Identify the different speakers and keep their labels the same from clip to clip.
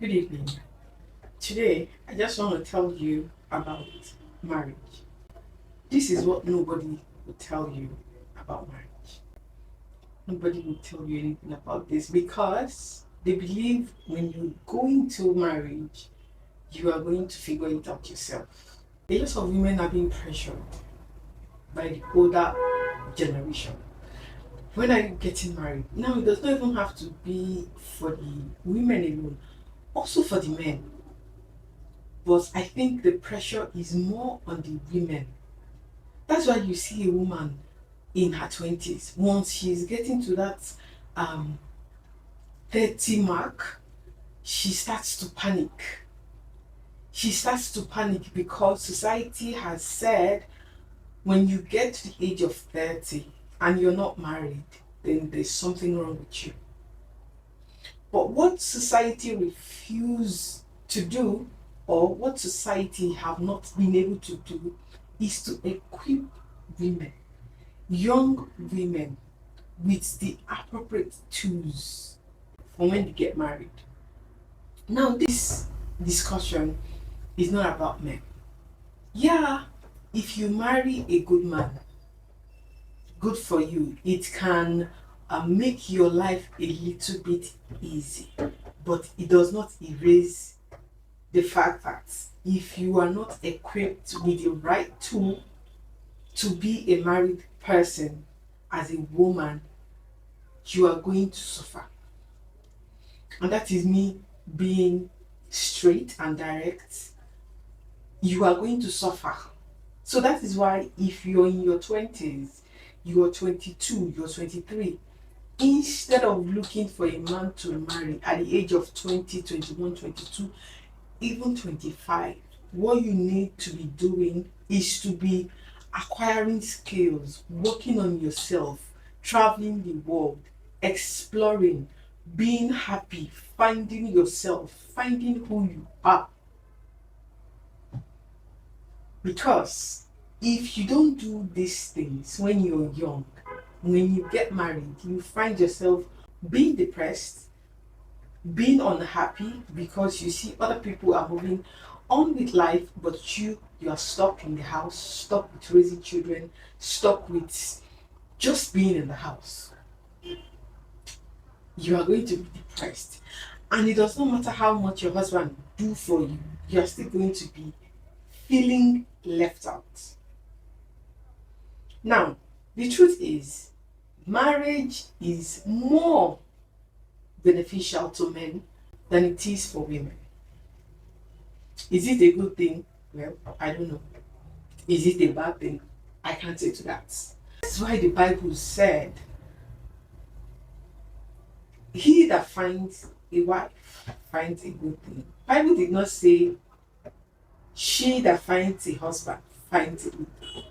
Speaker 1: Good evening. Today, I just want to tell you about marriage. This is what nobody will tell you about marriage. Nobody will tell you anything about this because they believe when you go into marriage, you are going to figure it out yourself. A lot of women are being pressured by the older generation. When are you getting married? Now, it does not even have to be for the women alone, also for the men. But I think the pressure is more on the women. That's why you see a woman in her 20s, once she's getting to that um, 30 mark, she starts to panic. She starts to panic because society has said when you get to the age of 30 and you're not married, then there's something wrong with you. But what society refuse to do, or what society have not been able to do, is to equip women, young women, with the appropriate tools for when you get married. Now, this discussion is not about men. Yeah, if you marry a good man, good for you. It can make your life a little bit easy, but it does not erase the fact that if you are not equipped with the right tool to be a married person as a woman, you are going to suffer. And that is me being straight and direct. You are going to suffer. So that is why if you're in your 20s, you're 22, you're 23, instead of looking for a man to marry at the age of 20, 21, 22, even 25, what you need to be doing is to be acquiring skills, working on yourself, traveling the world, exploring, being happy, finding yourself, finding who you are. Because if you don't do these things when you're young, when you get married, you find yourself being depressed, being unhappy because you see other people are moving on with life, but you are stuck in the house, stuck with raising children, stuck with just being in the house. You are going to be depressed. And it does not matter how much your husband do for you, you are still going to be feeling left out. Now, the truth is, marriage is more beneficial to men than it is for women. Is it a good thing? Well, I don't know. Is it a bad thing? I can't say to that. That's why the Bible said, he that finds a wife finds a good thing. Bible did not say she that finds a husband finds a good thing.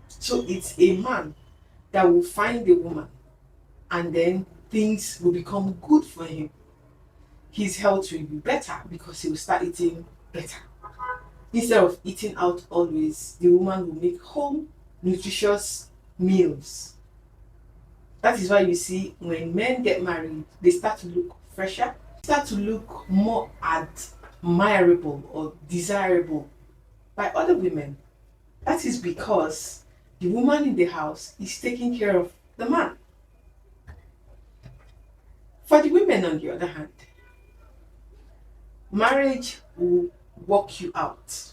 Speaker 1: So it's a man that will find a woman and then things will become good for him. His health will be better because he will start eating better. Instead of eating out always, the woman will make home nutritious meals. That is why you see when men get married, they start to look fresher, start to look more admirable or desirable by other women. That is because the woman in the house is taking care of the man. For the women, on the other hand, marriage will work you out.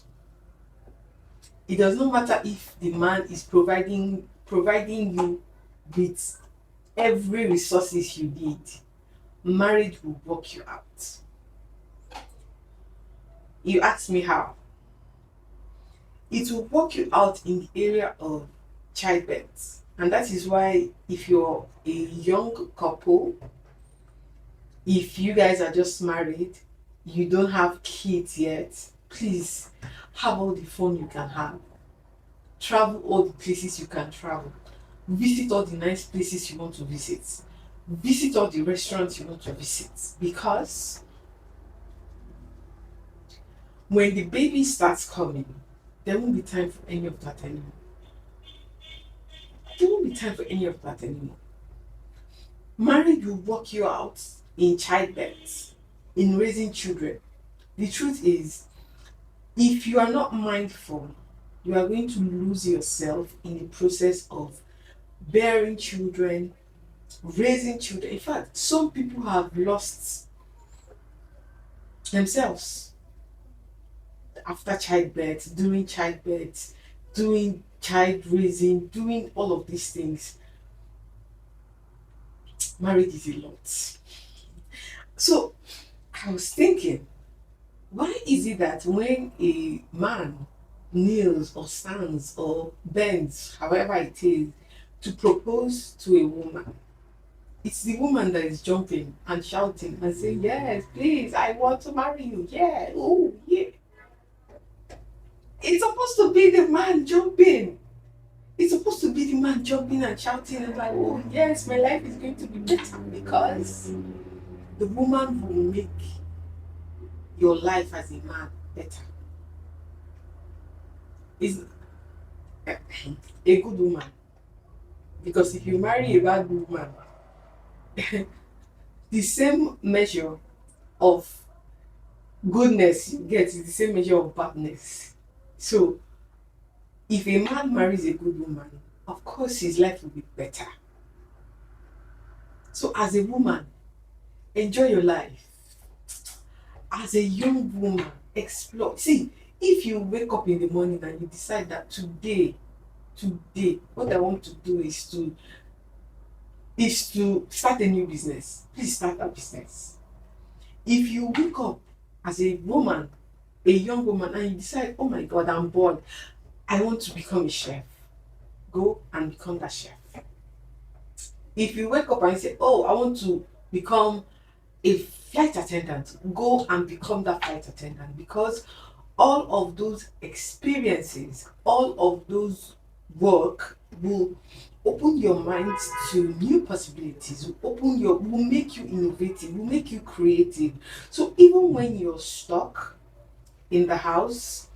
Speaker 1: It does not matter if the man is providing you with every resources you need. Marriage will work you out. You ask me how? It will work you out in the area of childbirth. And that is why if you're a young couple, if you guys are just married, you don't have kids yet, please have all the fun you can have. Travel all the places you can travel. Visit all the nice places you want to visit. Visit all the restaurants you want to visit. Because when the baby starts coming, there won't be time for any of that anymore. There won't be time for any of that anymore. Marriage will work you out in childbirth. in raising children. The truth is, if you are not mindful, you are going to lose yourself in the process of bearing children, raising children. In fact, some people have lost themselves after childbirth, during childbirth, doing child raising, doing all of these things. Marriage is a lot. So I was thinking, why is it that when a man kneels or stands or bends, however it is, to propose to a woman, it's the woman that is jumping and shouting and saying, "Yes, please, I want to marry you. Yeah, oh, yeah." It's supposed to be the man jumping. It's supposed to be the man jumping and shouting and like, "Oh, yes, my life is going to be better," because the woman will make your life as a man better. Is a good woman. Because if you marry a bad woman, the same measure of goodness you get is the same measure of badness. So if a man marries a good woman, of course his life will be better. So as a woman, enjoy your life. As a young woman, explore. See, if you wake up in the morning and you decide that today, what I want to do is to start a new business, please start that business. If you wake up as a woman, a young woman, and you decide, oh my God, I'm bored, I want to become a chef, go and become that chef. If you wake up and say, oh, I want to become a flight attendant, go and become that flight attendant, because all of those experiences, all of those work will open your mind to new possibilities, will make you innovative, will make you creative. So even when you're stuck in the house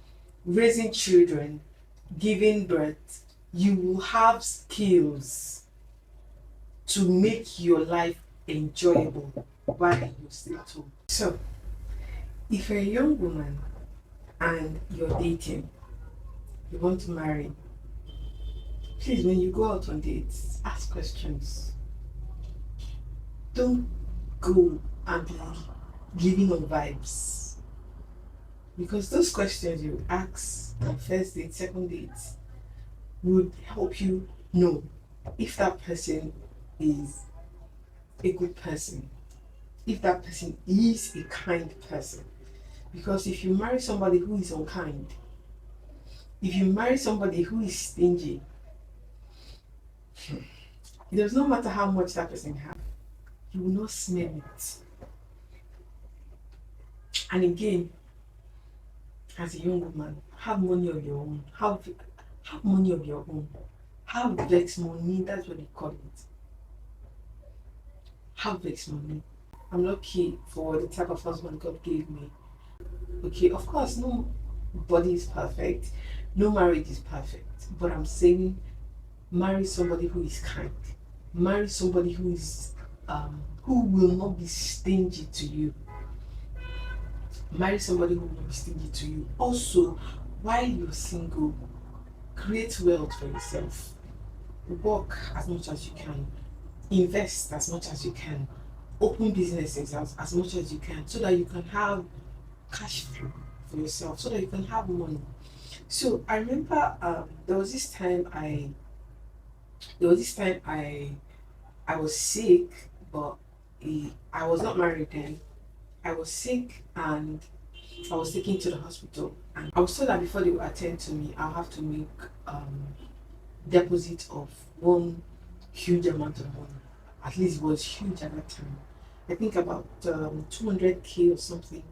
Speaker 1: raising children, giving birth, you will have skills to make your life enjoyable while you're still at home. So if you're a young woman and you're dating, you want to marry, please, when you go out on dates, ask questions. Don't go and be living on vibes. Because those questions you ask on first date, second date, would help you know if that person is a good person, if that person is a kind person. Because if you marry somebody who is unkind, if you marry somebody who is stingy, it does not matter how much that person has, you will not smell it. And again, as a young woman, have money of your own. Have money of your own. Have vex money, that's what they call it. Have vex money. I'm lucky for the type of husband God gave me. Okay, of course, nobody is perfect. No marriage is perfect. But I'm saying marry somebody who is kind. Marry somebody who will not be stingy to you. Marry somebody who will not be stingy to you. Also, while you're single, create wealth for yourself. Work as much as you can. Invest as much as you can. Open businesses as much as you can, so that you can have cash flow for yourself, so that you can have money. So I remember there was this time I was sick, but I was not married then. I was sick and I was taken to the hospital, and I was told that before they would attend to me, I'll have to make deposit of one huge amount of money. At least it was huge at that time. I think about 200K or something.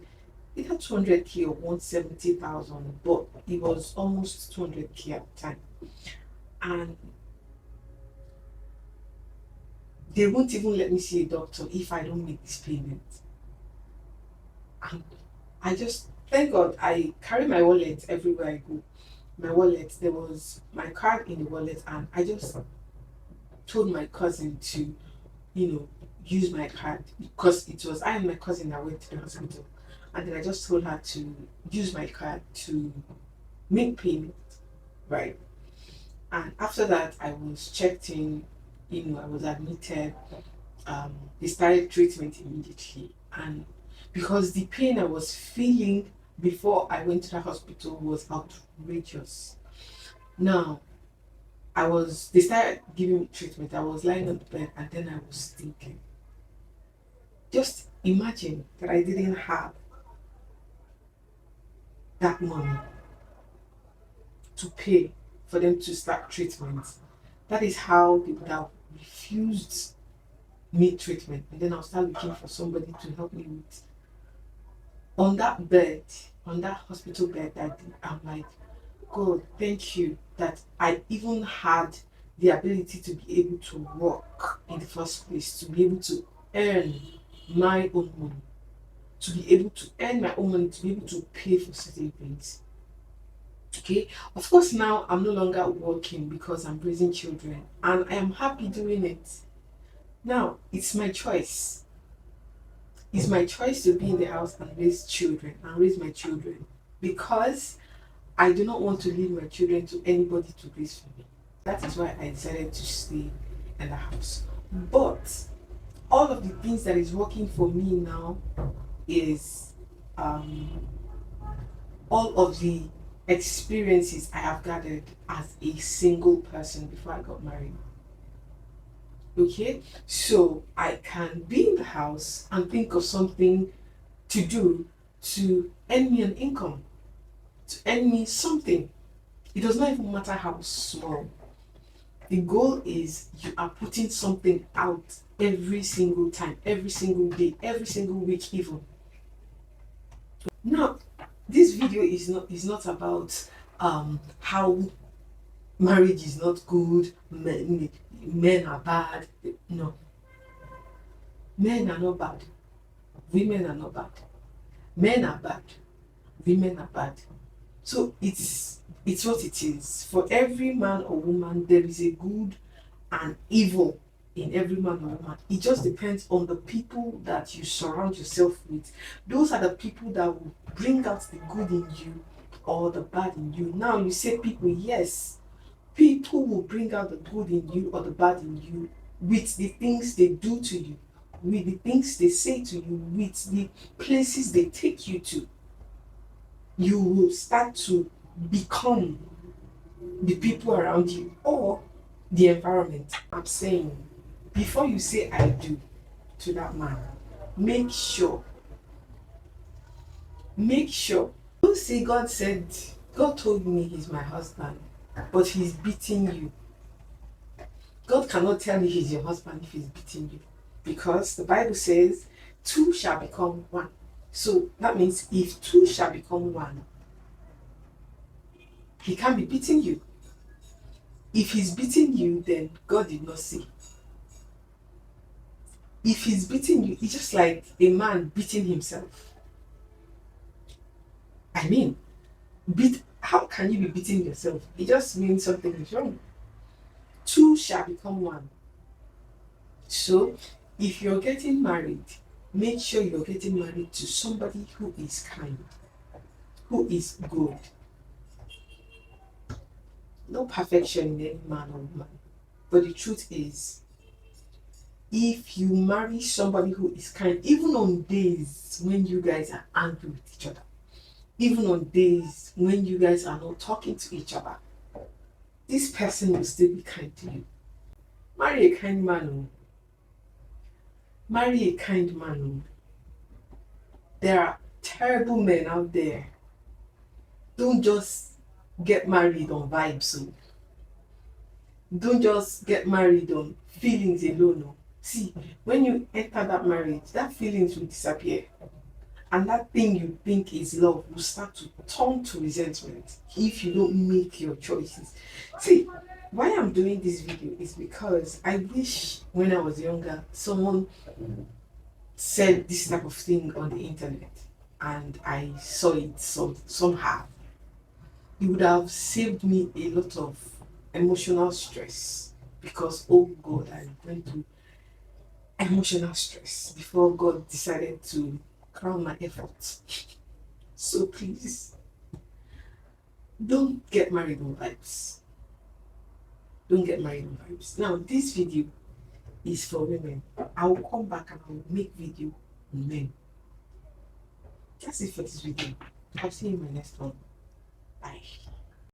Speaker 1: It had 200K or 170,000, but it was almost 200K at the time. And they won't even let me see a doctor if I don't make this payment. And I just, thank God, I carry my wallet everywhere I go. My wallet, there was my card in the wallet, and I just told my cousin to, you know, use my card because it was I and my cousin that went to the hospital, and then I just told her to use my card to make payment, right? And after that, I was checked in. I was admitted. They started treatment immediately, and because the pain I was feeling before I went to the hospital was outrageous. Now, they started giving me treatment. I was lying on the bed, and then I was thinking, just imagine that I didn't have that money to pay for them to start treatment. That is how they would have refused me treatment, and then I'll start looking for somebody to help me with. On that bed, on that hospital bed that day, I'm like, God, thank you that I even had the ability to be able to work in the first place, to be able to earn my own money, to be able to earn my own money, to be able to pay for certain things. Okay, of course, now I'm no longer working because I'm raising children and I am happy doing it. Now it's my choice. It's my choice to be in the house and raise children and raise my children because I do not want to leave my children to anybody to raise for me. That is why I decided to stay in the house. But all of the things that is working for me now is um, all of the experiences I have gathered as a single person before I got married. Okay, so I can be in the house and think of something to do to earn me an income, to earn me something. It does not even matter how small. The goal is you are putting something out every single time, every single day, every single week, even. Now, this video is not about how marriage is not good, men are bad. No, men are not bad, women are not bad. Men are bad, women are bad. So it's what it is. For every man or woman, there is a good and evil in every man or woman. It just depends on the people that you surround yourself with. Those are the people that will bring out the good in you or the bad in you. Now you say people, yes, people will bring out the good in you or the bad in you with the things they do to you, with the things they say to you, with the places they take you to. You will start to become the people around you or the environment. I'm saying, before you say I do to that man, make sure, make sure. Don't say God told me he's my husband, but he's beating you. God cannot tell you he's your husband if he's beating you. Because the Bible says two shall become one. So that means if two shall become one, he can't be beating you. If he's beating you, then God did not say. If he's beating you, it's just like a man beating himself. I mean, how can you be beating yourself? It just means something is wrong. Two shall become one. So, if you're getting married, make sure you're getting married to somebody who is kind, who is good. No perfection in any man or woman. But the truth is, if you marry somebody who is kind, even on days when you guys are angry with each other, even on days when you guys are not talking to each other, this person will still be kind to you. Marry a kind man. Marry a kind man. There are terrible men out there. Don't just get married on vibes. So don't just get married on feelings alone. No. See, when you enter that marriage, that feelings will disappear. And that thing you think is love will start to turn to resentment if you don't make your choices. See, why I'm doing this video is because I wish when I was younger, someone said this type of thing on the internet and I saw it somehow. It would have saved me a lot of emotional stress because, oh God, I'm going to emotional stress before God decided to crown my efforts. So please, don't get married on vibes. Don't get married on vibes. Now, this video is for women. I will come back and I will make video on men. That's it for this video. I'll see you in my next one. Bye.